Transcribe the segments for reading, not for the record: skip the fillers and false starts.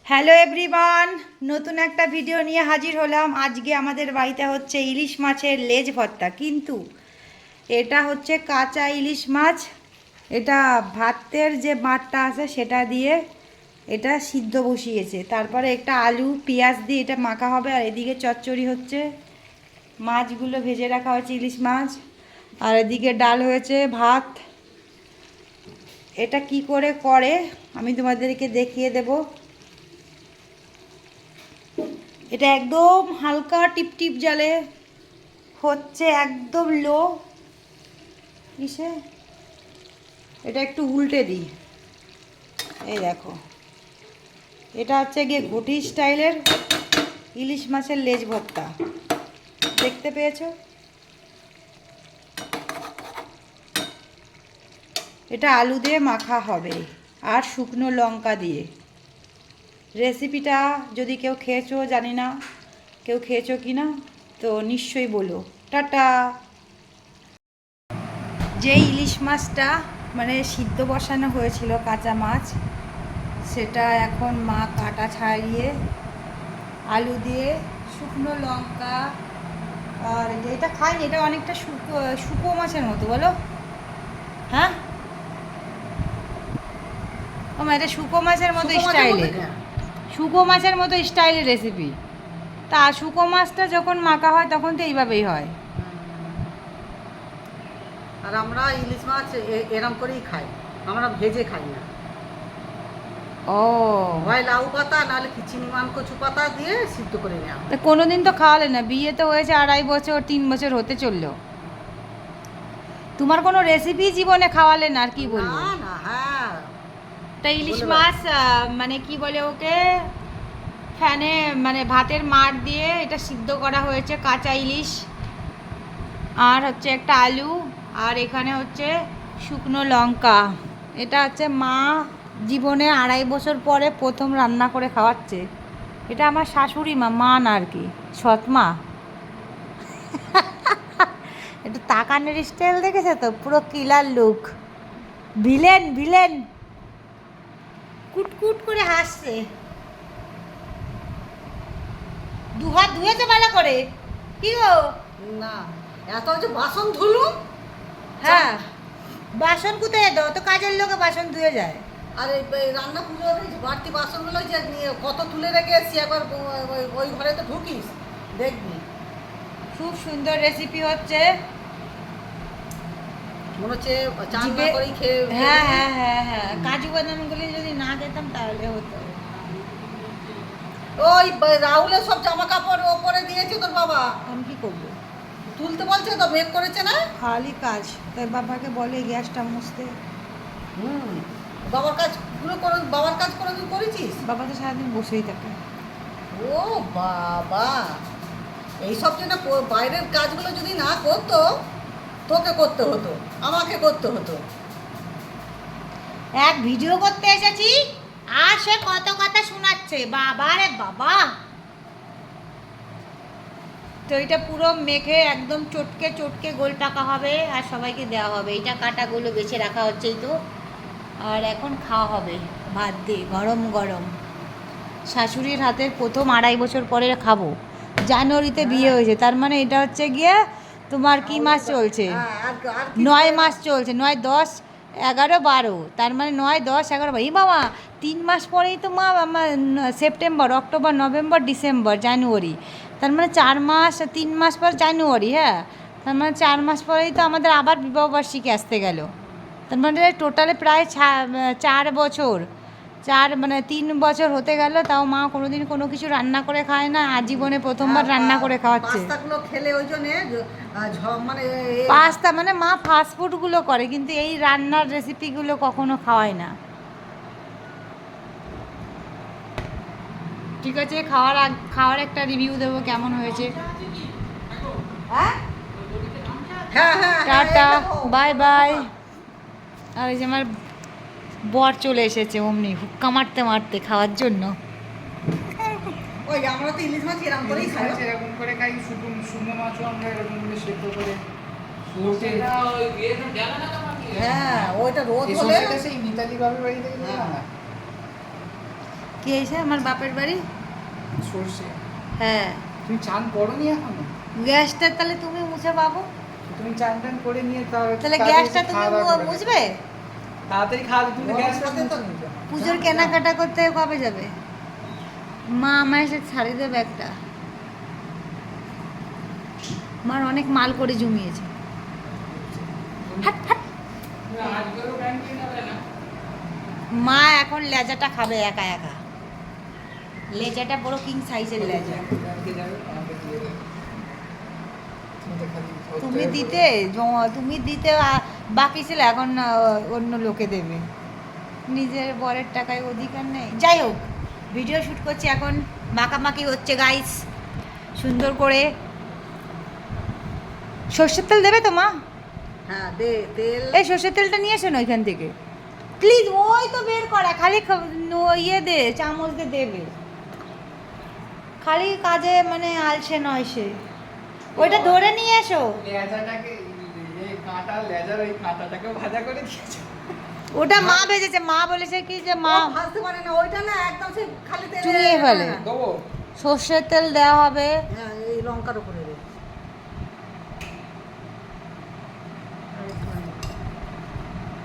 Hello everyone, নতুন একটা video নিয়ে হাজির হলাম। আজকে আমাদের বাড়িতে হচ্ছে ইলিশ মাছের লেজ ভর্তা, কিন্তু এটা হচ্ছে কাঁচা ইলিশ মাছ। এটা ভাতের যে মাঠটা আছে সেটা দিয়ে এটা সিদ্ধ বসিয়েছে, তারপরে একটা আলু পেঁয়াজ দিয়ে এটা মাখা হবে। আর এদিকে চচ্চড়ি হচ্ছে, মাছগুলো ভেজে রাখা হয়েছে ইলিশ মাছ, আর এদিকে ডাল হয়েছে, ভাত। এটা কি করে করে আমি তোমাদেরকে দেখিয়ে দেবো। এটা একদম হালকা টিপটিপ জালে হচ্ছে, একদম লো ইসে। এটা একটু উল্টে দিই, এই দেখো। এটা হচ্ছে গিয়ে ঘটি স্টাইলের ইলিশ মাছের লেজ ভর্তা, দেখতে পেয়েছো? এটা আলু দিয়ে মাখা হবে আর শুকনো লঙ্কা দিয়ে। রেসিপিটা যদি কেউ খেয়েছো, জানি না কেউ খেয়েছো কি না, তো নিশ্চয়ই বলো। টাটা। যে ইলিশ মাছটা মানে সিদ্ধ বসানো হয়েছিল কাঁচা মাছ, সেটা এখন মা কাটা ছাড়িয়ে আলু দিয়ে শুকনো লঙ্কা, আর এটা খাইনি, এটা অনেকটা শুকো মাছের মতো, বলো? হ্যাঁ ও এটা শুকো মাছের মতো স্টাইলে, শুকো মাছের মতো স্টাইলের রেসিপি। তা শুকো মাছটা যখন মাখা হয় তখন তো এইভাবেই হয়। আর আমরা ইলিশ মাছ এরম করেই খাই, আমরা ভেজে খাই না। ও, হয় লাউ পাতা নাহলে চিনিমান কচু পাতা দিয়ে সিদ্ধ করে নেওয়া হয়। তা কোনোদিন তো খাওয়ালে না, বিয়ে তো হয়েছে 2.5 বছর 3 বছর হতে চললো, তোমার কোনো রেসিপি জীবনে খাওয়ালে না, আর কি বলবো। না না, হ্যাঁ। তা ইলিশ মাছ মানে কি বলে ওকে, ফ্যানে মানে ভাতের মাড় দিয়ে এটা সিদ্ধ করা হয়েছে, কাঁচা ইলিশ, আর হচ্ছে একটা আলু, আর এখানে হচ্ছে শুকনো লঙ্কা। এটা হচ্ছে মা জীবনে 2.5 বছর পরে প্রথম রান্না করে খাওয়াচ্ছে। এটা আমার শাশুড়ি মা, মা না আর কি, সৎ মা। একটু তাকানোর স্টাইল দেখেছে তো, পুরো কিলার লুক, ভিলেন ভিলেন, কুটকুট করে হাসছে। দুহাত ধুয়েছে ভালো করে, কি গো? না, এত যে বাসন ধুলুম। হ্যাঁ, বাসন কোথায় দাও তো, কাজের লোকে বাসন ধুয়ে যায়। আর এই রান্না পুজোর এই বাড়তি বাসনগুলো যে নিয়ে কত তুলে রেখে এসছি, একবার ওই ঘরে তো ঢুকিস দেখবি। খুব সুন্দর রেসিপি হচ্ছে, মনে হচ্ছে চান না জিভে। করেই খেয়ে। হ্যাঁ হ্যাঁ হ্যাঁ হ্যাঁ, কাজু বাদামগুলি যদি না খেতাম তাহলে হতো। ওই রাহুলের সব জামা কাপড় ওপরে দিয়েছে তোর বাবা, আমি কি করবো, তুলতে বলছে তো, মেঘ করেছে না। খালি কাজ, তাই বাবাকে বলে গ্যাসটা মুছতে। বাবার কাজগুলো করে, বাবার কাজ কোনোদিন করেছিস? বাবা তো সারাদিন বসেই থাকে। ও বাবা, এইসব জন্য বাইরের কাজগুলো যদি না করতো, তোকে করতে হতো, আমাকে করতে হতো। এক ভিডিও করতে এসেছি আর সে কত কথা শোনাচ্ছে, বাবা রে বাবা। তো এটা পুরো মেখে একদম চটকে চটকে গোল পাকা হবে আর সবাইকে দেওয়া হবে। এটা কাটাগুলো বেছে রাখা হচ্ছেই তো, আর এখন খাওয়া হবে ভাত দিয়ে গরম গরম। শাশুড়ির হাতের প্রথম 2.5 বছর পরে খাবো। জানুয়ারিতে বিয়ে হয়েছে, তার মানে এটা হচ্ছে গিয়ে তোমার কি মাস চলছে, 9 মাস চলছে, 9, 10, 11, 12, তার মানে 9, 10, 11, এই বাবা 3 মাস পরেই তো মা আমার সেপ্টেম্বর, অক্টোবর, নভেম্বর, ডিসেম্বর, জানুয়ারি, তার মানে 4 মাস, 3 মাস পর জানুয়ারি। হ্যাঁ, তার মানে 4 মাস পরেই তো আমাদের আবার বিবাহবার্ষিকী আসতে গেল। তার মানে টোটালে প্রায় 4 বছর, 4 মানে 3 বছর হতে গেল, তাও মা কোনোদিন কোনো কিছু রান্না করে খায় না, আজীবনে প্রথমবার রান্না করে খাওয়াচ্ছে। পাস্তাগুলো খেলে ওই জন্যে মানে পাস্তা মানে মা ফাস্টফুডগুলো করে, কিন্তু এই রান্নার রেসিপিগুলো কখনো খাওয়ায় না। ঠিক আছে, খাওয়ার একটা রিভিউ দেবো কেমন হয়েছে। হ্যাঁ হ্যাঁ হ্যাঁ, টাটা, বাই বাই। আর এই যে আমার বর চলে এসেছে অমনি হুক্কা মারতে মারতে খাওয়ার জন্য। ওই আমরা তো ইলিশ মাছ এরকম করেই খাই, এরকম করে খাই, শুকনো মাছও আমরা এরকম করে সেদ্ধ করে। হ্যাঁ ওইটা রোদ হলে সেই মিতালি বাবুর বাড়ি থেকে হ্যাঁ। কি এসে আমার বাপের বাড়ি? সর্ষে। হ্যাঁ। তুমি চান করোনি এখনো? গ্যাসটা তাহলে তুমি মুছে পাবো? তুমি চান টান করে নিয়ে তাহলে তাহলে গ্যাসটা তুমি মুছবে? তাড়াতাড়ি খাওয়া তুমি গরম গ্যাসটা সাথে তো মুছে নিবে। পুজোর কেনাকাটা করতে কবে যাবে? মা আমায় এসে ছাড়িয়ে দেবে একটা। মার অনেক মাল করে জমিয়েছে। হাট, হাট। তুমি আজকেও ব্যাংকে যাবে না? মা এখন লেজাটা খাবে একা একা। লেজাটা বড় কিং সাইজের লেজা। ব্যাংকে যাবে, আমাকে দিয়ে দেবে। তুমি তো খালি তুমি দিতে তুমি দিতে বাকি ছিল, এখন অন্য লোকে দেবে। নিজের বরের টাকায় অধিকার নেই। যাই হোক, ভিডিও শ্যুট করছি এখন, মাখামাখি হচ্ছে গাইস সুন্দর করে। সর্ষের তেল দেবে তো মা? হ্যাঁ দে তেল। এই সর্ষের তেলটা নিয়ে এসো না ওইখান থেকে প্লিজ। ওই তো বের করা, খালি ইয়ে দে, চামচ দিয়ে দেবে। খালি কাজে মানে আলসে নয় সে। ওইটা ধরে নিয়ে এসো। লেজাটাকে এই কাঁটা লেজার ওই কাঁটাটাকেও ভাজা করে দিয়েছে। ওটা মা ভেজেছে, মা বলেছে কি যে মা ও ভাজতে পারে না, ওইটা না একদম সে খালি তেলে চুইয়ে ফেলে। দেবো? সর্ষের তেল দেওয়া হবে। হ্যাঁ এই লঙ্কার উপরে দে।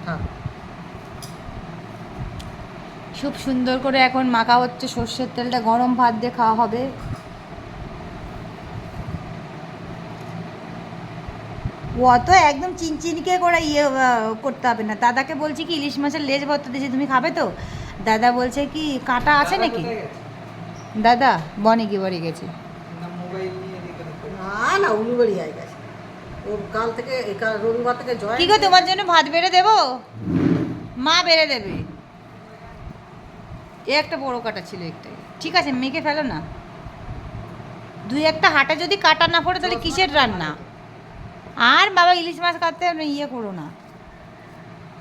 থাক। খুব সুন্দর করে এখন মাখা হচ্ছে সর্ষের তেলটা, গরম ভাত দিয়ে খাওয়া হবে। অত একদম চিনচিনকে করে করতে হবে না। দাদাকে বলছি কি ইলিশ মাছের লেজ ভর্তা দিয়েছি, তুমি খাবে তো? দাদা বলছে কি কাঁটা আছে দাদা নাকি? কোথায় গেছে? দাদা বনে বাড়ি গেছে। না মোবাইল নিয়ে এদিকে দেখো। না উলুবেড়ি আই গেছে। ও কাল থেকে রবিবার থেকে জয়। কি গো, তোমার জন্য ভাত বেড়ে দেবো? মা বেড়ে দেবে। এ একটা বড় কাটা ছিল একটাই, ঠিক আছে মেখে ফেলো না। দুই একটা হাটে যদি কাটা না পড়ে তাহলে কিসের রান্না? আর বাবা ইলিশ মাছ কাটতে ইয়ে করো না।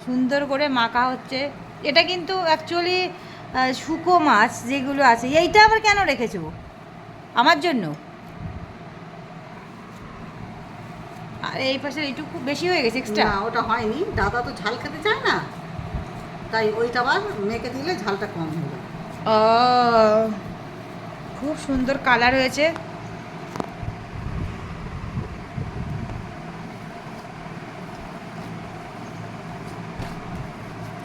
সুন্দর করে মাখা হচ্ছে। এটা কিন্তু অ্যাকচুয়ালি শুকো মাছ যেগুলো আছে। এইটা আবার কেন রেখেছো আমার জন্য? আর এই পাশে এইটুকু বেশি হয়ে গেছে এক্সট্রা। না ওটা হয়নি, দাদা তো ঝাল খেতে চায় না, তাই ওইটা আবার মেখে দিলে ঝালটা কম হলো। খুব সুন্দর কালার হয়েছে।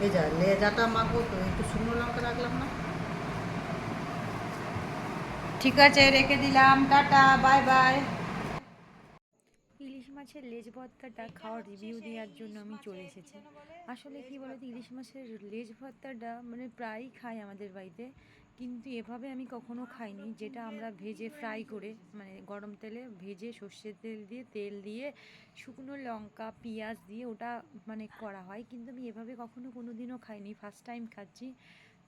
এই যা লেজাটা মাখবো তো একটু শুকনো লঙ্কা রাখলাম না। ঠিক আছে, রেখে দিলাম, টাটা, বাই বাই। ইলিশ মাছের লেজ ভর্তাটা খাওয়ার রিভিউ দেওয়ার জন্য আমি চলে এসেছি। আসলে কি বলতো, ইলিশ মাছের লেজ ভর্তাটা মানে প্রায়ই খাই আমাদের বাড়িতে, কিন্তু এভাবে আমি কখনো খাইনি। যেটা আমরা ভেজে ফ্রাই করে মানে গরম তেলে ভেজে সর্ষের তেল দিয়ে শুকনো লঙ্কা পেঁয়াজ দিয়ে ওটা মানে করা হয়, কিন্তু আমি এভাবে কখনো কোনো দিনও খাইনি, ফার্স্ট টাইম খাচ্ছি।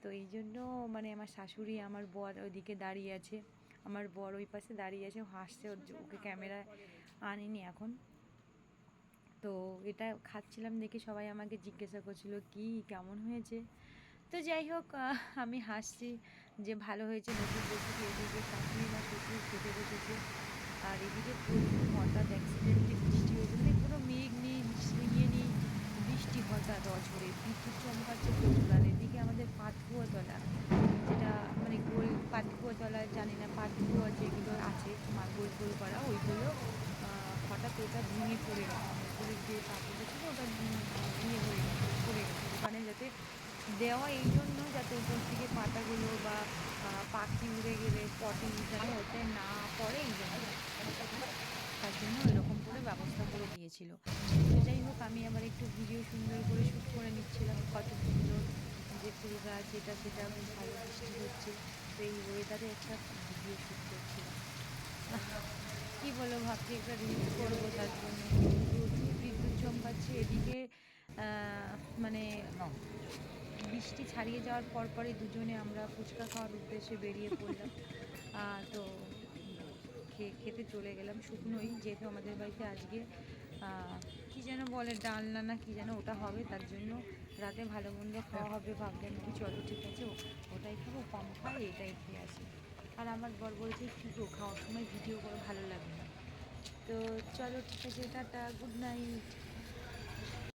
তো এই জন্য মানে আমার শাশুড়ি, আমার বর ওইদিকে দাঁড়িয়ে আছে, আমার বর ওই পাশে দাঁড়িয়ে আছে, ও হাসছে, ওকে ক্যামেরায় আনিনি এখন। তো এটা খাচ্ছিলাম দেখে সবাই আমাকে জিজ্ঞাসা করছিল কি কেমন হয়েছে। তো যাই হোক, আমি হাসছি যে ভালো হয়েছে। নতুন রেসিপি। এদিকে শাশুড়ি মা শ্বশুর খেতে বসেছে, আর এদিকে প্রচুর হঠাৎ অ্যাক্সিডেন্টলি বৃষ্টি হয়েছে, মানে কোনো মেঘ নেই, ইয়ে নেই, বৃষ্টি হঠাৎ অঝরে বিদ্যুৎ চমকাচ্ছে প্রচুর। আর এদিকে আমাদের পাতকুয়োতলা, যেটা মানে গোল পাতকুয়োতলা, জানি না পাতকুয়ো যেগুলো আছে গোল গোল করা, ওইগুলো হঠাৎ ওটা ভেঙে পড়ে গেছে। উপরের যে পাথরটা ছিল ওটা ইয়ে হয়ে গেছে, পড়ে গেছে ওখানে, যাতে দেওয়া এই জন্য যাতে উপর থেকে পাতাগুলো বা পাখি উড়ে গেলে পটি যেন ওতে না পড়ে, এই জন্য তার জন্য এরকম করে ব্যবস্থা করে দিয়েছিল। তো যাই হোক, আমি আবার একটু ভিডিও সুন্দর করে শ্যুট করে নিচ্ছিলাম, কত সুন্দর যে ফুল গাছ এটা সেটা, খুব ভালো বৃষ্টি হচ্ছে, তো এই ওয়েদারে একটা ভিডিও শ্যুট করছিলাম। কি বলো, ভাবছি একটা রিলস করবো, তার জন্য প্রচুর বিদ্যুৎ চমকাচ্ছে এদিকে। মানে বৃষ্টি ছাড়িয়ে যাওয়ার পরপরই দুজনে আমরা ফুচকা খাওয়ার উদ্দেশ্যে বেরিয়ে পড়লাম। তো খেতে চলে গেলাম শুকনোই, যেহেতু আমাদের বাড়িতে আজকে কী যেন বলে ডালনা না কী যেন ওটা হবে, তার জন্য রাতে ভালো মন্দ খাওয়া হবে। ভাবলাম কি চলো ঠিক আছে ওটাই খাবো, কম খাই, এটাই খেয়ে আসি। আর আমার বর বলছে কী গো খাওয়ার সময় ভিডিও করে ভালো লাগে না। তো চলো ঠিক আছে, টাটা, গুড নাইট।